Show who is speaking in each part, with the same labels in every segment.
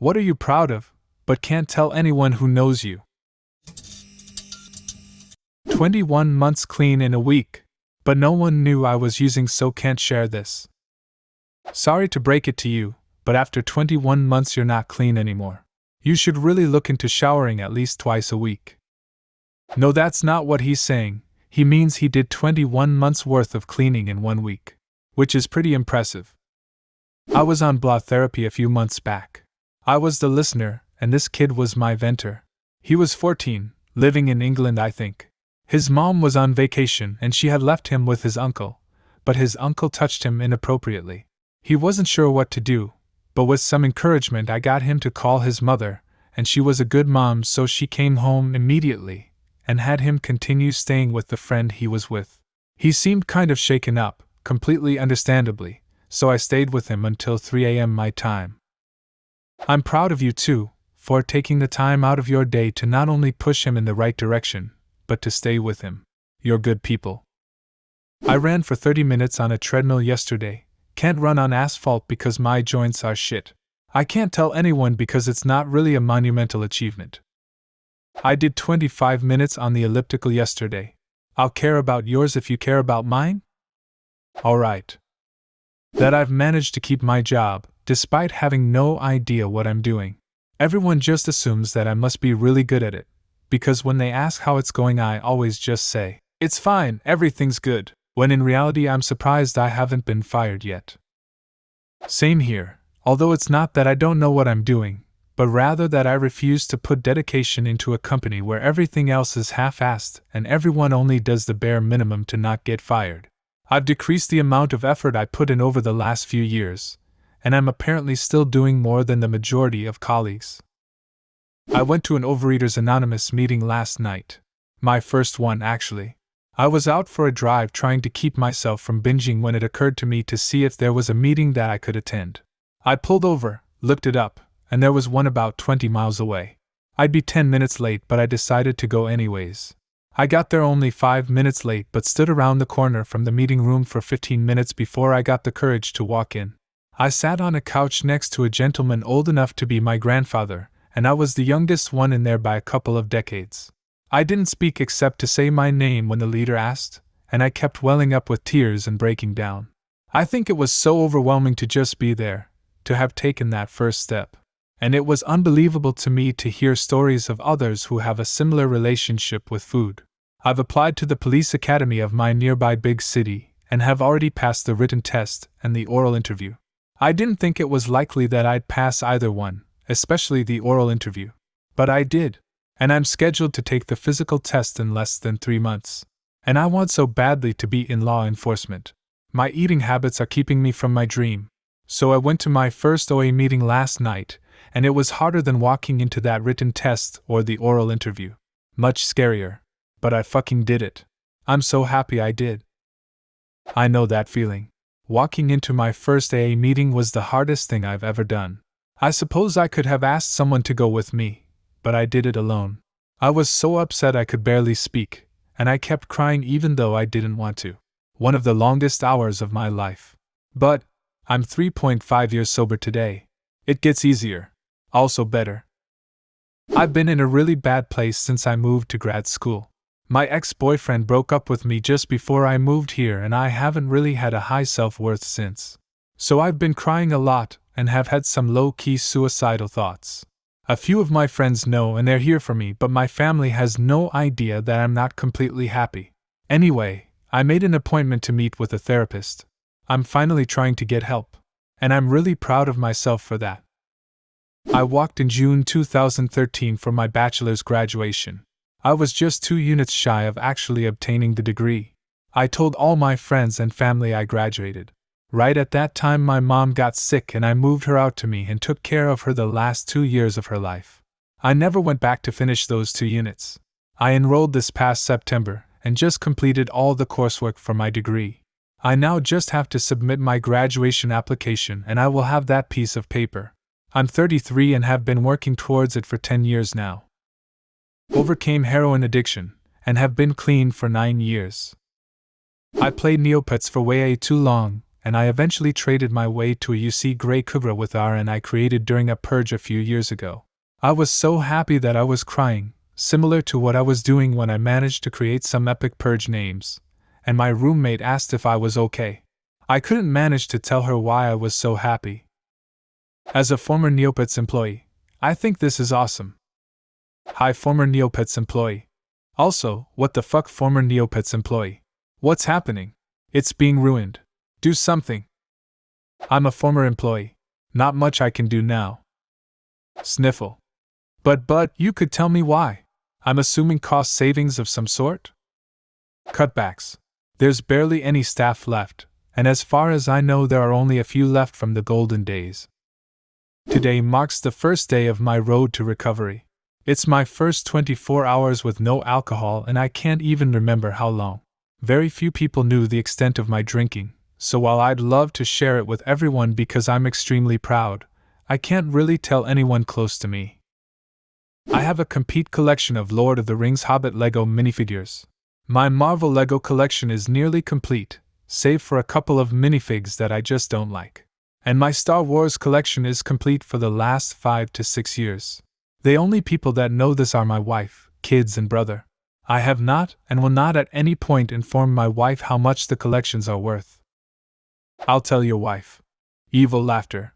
Speaker 1: What are you proud of, but can't tell anyone who knows you? 21 months clean in a week, but no one knew I was using, so can't share this. Sorry to break it to you, but after 21 months you're not clean anymore. You should really look into showering at least twice a week. No, that's not what he's saying. He means he did 21 months worth of cleaning in 1 week, which is pretty impressive. I was on blah therapy a few months back. I was the listener, and this kid was my venter. He was 14, living in England, I think. His mom was on vacation and she had left him with his uncle, but his uncle touched him inappropriately. He wasn't sure what to do, but with some encouragement I got him to call his mother, and she was a good mom, so she came home immediately and had him continue staying with the friend he was with. He seemed kind of shaken up, completely understandably, so I stayed with him until 3 a.m. my time. I'm proud of you too, for taking the time out of your day to not only push him in the right direction, but to stay with him. You're good people. I ran for 30 minutes on a treadmill yesterday. Can't run on asphalt because my joints are shit. I can't tell anyone because it's not really a monumental achievement. I did 25 minutes on the elliptical yesterday. I'll care about yours if you care about mine? Alright. That I've managed to keep my job, despite having no idea what I'm doing. Everyone just assumes that I must be really good at it, because when they ask how it's going I always just say, "It's fine, everything's good," when in reality I'm surprised I haven't been fired yet. Same here, although it's not that I don't know what I'm doing, but rather that I refuse to put dedication into a company where everything else is half-assed and everyone only does the bare minimum to not get fired. I've decreased the amount of effort I put in over the last few years, and I'm apparently still doing more than the majority of colleagues. I went to an Overeaters Anonymous meeting last night. My first one, actually. I was out for a drive trying to keep myself from binging when it occurred to me to see if there was a meeting that I could attend. I pulled over, looked it up, and there was one about 20 miles away. I'd be 10 minutes late, but I decided to go anyways. I got there only 5 minutes late, but stood around the corner from the meeting room for 15 minutes before I got the courage to walk in. I sat on a couch next to a gentleman old enough to be my grandfather, and I was the youngest one in there by a couple of decades. I didn't speak except to say my name when the leader asked, and I kept welling up with tears and breaking down. I think it was so overwhelming to just be there, to have taken that first step. And it was unbelievable to me to hear stories of others who have a similar relationship with food. I've applied to the police academy of my nearby big city, and have already passed the written test and the oral interview. I didn't think it was likely that I'd pass either one, especially the oral interview. But I did. And I'm scheduled to take the physical test in less than 3 months. And I want so badly to be in law enforcement. My eating habits are keeping me from my dream. So I went to my first OA meeting last night, and it was harder than walking into that written test or the oral interview. Much scarier. But I fucking did it. I'm so happy I did. I know that feeling. Walking into my first AA meeting was the hardest thing I've ever done. I suppose I could have asked someone to go with me, but I did it alone. I was so upset I could barely speak, and I kept crying even though I didn't want to. One of the longest hours of my life. But I'm 3.5 years sober today. It gets easier. Also better. I've been in a really bad place since I moved to grad school. My ex-boyfriend broke up with me just before I moved here, and I haven't really had a high self-worth since. So I've been crying a lot and have had some low-key suicidal thoughts. A few of my friends know and they're here for me, but my family has no idea that I'm not completely happy. Anyway, I made an appointment to meet with a therapist. I'm finally trying to get help, and I'm really proud of myself for that. I walked in June 2013 for my bachelor's graduation. I was just 2 units shy of actually obtaining the degree. I told all my friends and family I graduated. Right at that time my mom got sick and I moved her out to me and took care of her the last 2 years of her life. I never went back to finish those 2 units. I enrolled this past September and just completed all the coursework for my degree. I now just have to submit my graduation application and I will have that piece of paper. I'm 33 and have been working towards it for 10 years now. Overcame heroin addiction, and have been clean for 9 years. I played Neopets for way too long, and I eventually traded my way to a UC Grey Cougar with RN I created during a purge a few years ago. I was so happy that I was crying, similar to what I was doing when I managed to create some epic purge names, and my roommate asked if I was okay. I couldn't manage to tell her why I was so happy. As a former Neopets employee, I think this is awesome. Hi, former Neopets employee. Also, what the fuck, former Neopets employee? What's happening? It's being ruined. Do something. I'm a former employee. Not much I can do now. Sniffle. But, you could tell me why. I'm assuming cost savings of some sort? Cutbacks. There's barely any staff left, and as far as I know there are only a few left from the golden days. Today marks the first day of my road to recovery. It's my first 24 hours with no alcohol, and I can't even remember how long. Very few people knew the extent of my drinking, so while I'd love to share it with everyone because I'm extremely proud, I can't really tell anyone close to me. I have a complete collection of Lord of the Rings Hobbit Lego minifigures. My Marvel Lego collection is nearly complete, save for a couple of minifigs that I just don't like. And my Star Wars collection is complete for the last 5 to 6 years. The only people that know this are my wife, kids, and brother. I have not and will not at any point inform my wife how much the collections are worth. I'll tell your wife. Evil laughter.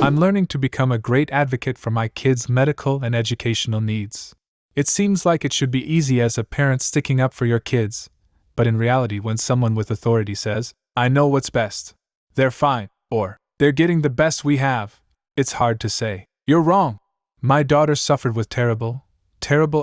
Speaker 1: I'm learning to become a great advocate for my kids' medical and educational needs. It seems like it should be easy as a parent sticking up for your kids, but in reality, when someone with authority says, "I know what's best," they're fine, or "they're getting the best we have," it's hard to say, "You're wrong." My daughter suffered with terrible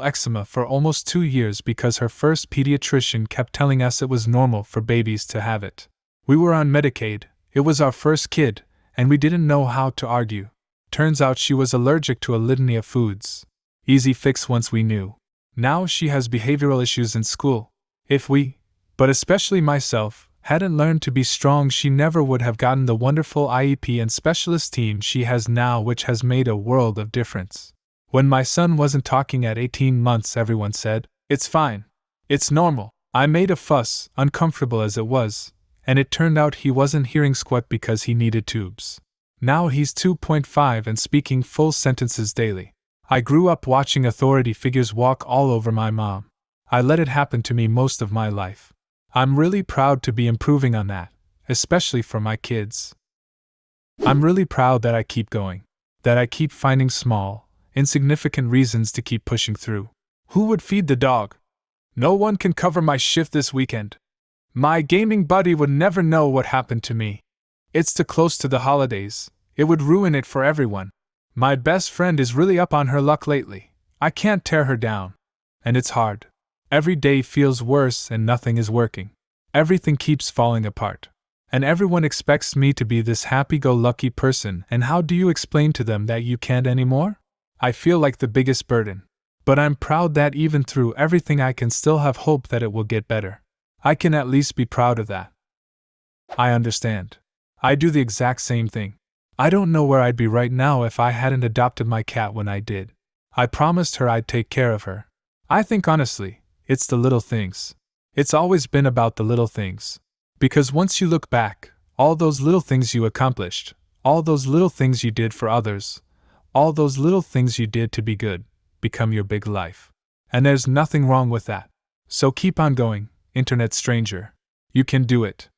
Speaker 1: eczema for almost 2 years because her first pediatrician kept telling us it was normal for babies to have it. We were on Medicaid, it was our first kid, and we didn't know how to argue. Turns out she was allergic to a litany of foods. Easy fix once we knew. Now she has behavioral issues in school. If we, but especially myself, hadn't learned to be strong, she never would have gotten the wonderful IEP and specialist team she has now, which has made a world of difference. When my son wasn't talking at 18 months, everyone said, "It's fine. It's normal." I made a fuss, uncomfortable as it was, and it turned out he wasn't hearing squat because he needed tubes. Now he's 2.5 and speaking full sentences daily. I grew up watching authority figures walk all over my mom. I let it happen to me most of my life. I'm really proud to be improving on that, especially for my kids. I'm really proud that I keep going, that I keep finding small, insignificant reasons to keep pushing through. Who would feed the dog? No one can cover my shift this weekend. My gaming buddy would never know what happened to me. It's too close to the holidays. It would ruin it for everyone. My best friend is really up on her luck lately. I can't tear her down. And it's hard. Every day feels worse and nothing is working. Everything keeps falling apart. And everyone expects me to be this happy-go-lucky person, and how do you explain to them that you can't anymore? I feel like the biggest burden. But I'm proud that even through everything I can still have hope that it will get better. I can at least be proud of that. I understand. I do the exact same thing. I don't know where I'd be right now if I hadn't adopted my cat when I did. I promised her I'd take care of her. I think honestly, it's the little things. It's always been about the little things. Because once you look back, all those little things you accomplished, all those little things you did for others, all those little things you did to be good, become your big life. And there's nothing wrong with that. So keep on going, internet stranger. You can do it.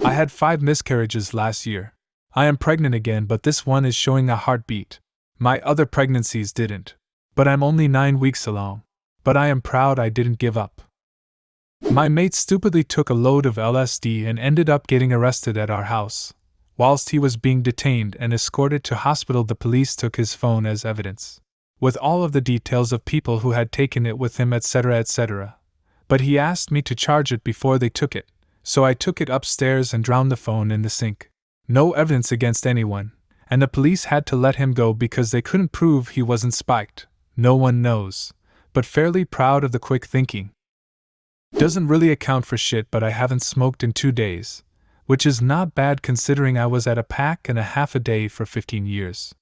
Speaker 1: I had 5 miscarriages last year. I am pregnant again, but this one is showing a heartbeat. My other pregnancies didn't. But I'm only 9 weeks along. But I am proud I didn't give up. My mate stupidly took a load of LSD and ended up getting arrested at our house. Whilst he was being detained and escorted to hospital, the police took his phone as evidence, with all of the details of people who had taken it with him, etc., etc. But he asked me to charge it before they took it, so I took it upstairs and drowned the phone in the sink. No evidence against anyone, and the police had to let him go because they couldn't prove he wasn't spiked. No one knows, but fairly proud of the quick thinking. Doesn't really account for shit, but I haven't smoked in 2 days, which is not bad considering I was at a pack and a half a day for 15 years.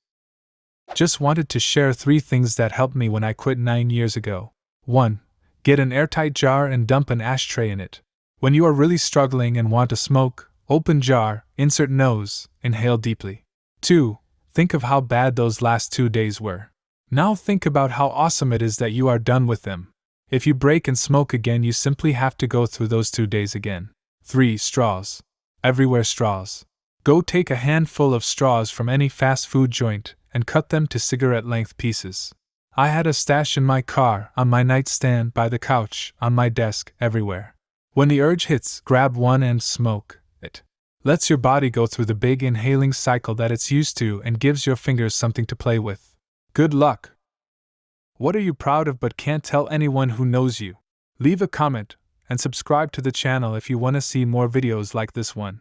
Speaker 1: Just wanted to share 3 things that helped me when I quit 9 years ago. 1. Get an airtight jar and dump an ashtray in it. When you are really struggling and want to smoke, Open jar, insert nose, inhale deeply. 2. Think of how bad those last 2 days were. Now think about how awesome it is that you are done with them. If you break and smoke again, you simply have to go through those 2 days again. 3. Straws. Everywhere straws. Go take a handful of straws from any fast food joint and cut them to cigarette-length pieces. I had a stash in my car, on my nightstand, by the couch, on my desk, everywhere. When the urge hits, grab one and smoke it. Lets your body go through the big inhaling cycle that it's used to and gives your fingers something to play with. Good luck! What are you proud of but can't tell anyone who knows you? Leave a comment and subscribe to the channel if you want to see more videos like this one.